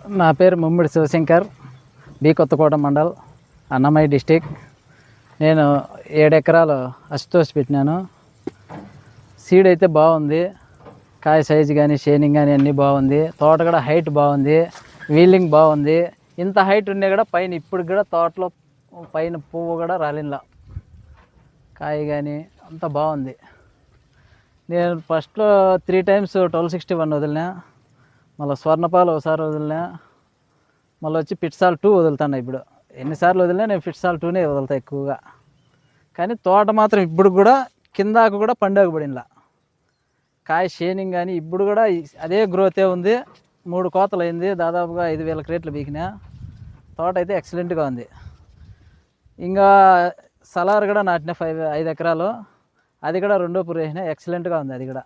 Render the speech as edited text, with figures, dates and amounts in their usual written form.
నా పేరు Mummidi Shivshankar, B Kothakota mandal, Annamayya district. నేను 7 ఎకరాలు అశుతోష్ పెట్టినాను. సీడ్ అయితే బాగుంది, కాయ సైజు కానీ షేనింగ్ కానీ అన్నీ బాగుంది. తోట కూడా హైట్ బాగుంది, వీలింగ్ బాగుంది. ఇంత హైట్ ఉండే కూడా పైన ఇప్పుడు కూడా తోటలో పైన పువ్వు కూడా రాలింలా, కాయ కానీ అంతా బాగుంది. నేను ఫస్ట్లో 3 times 1261 వదిలినా, మళ్ళీ స్వర్ణపాలు ఒకసారి వదిలినా, మళ్ళీ వచ్చి పిట్సాల్ 2 వదులుతాను. ఇప్పుడు ఎన్నిసార్లు వదిలినా నేను పిట్సాల్ 2నే వదులుతా ఎక్కువగా. కానీ తోట మాత్రం ఇప్పుడు కూడా కిందాకు కూడా పండుగ పడినలా, కాయ షేనింగ్ కానీ ఇప్పుడు కూడా అదే గ్రోతే ఉంది. 3 కోతలు అయింది, దాదాపుగా 5000 క్రేట్లు బీకినా. తోట అయితే ఎక్సలెంట్గా ఉంది. ఇంకా సలార్ కూడా నాటిన 5 ఎకరాలు, అది కూడా రెండో పురు వేసిన, ఎక్సలెంట్గా ఉంది అది కూడా.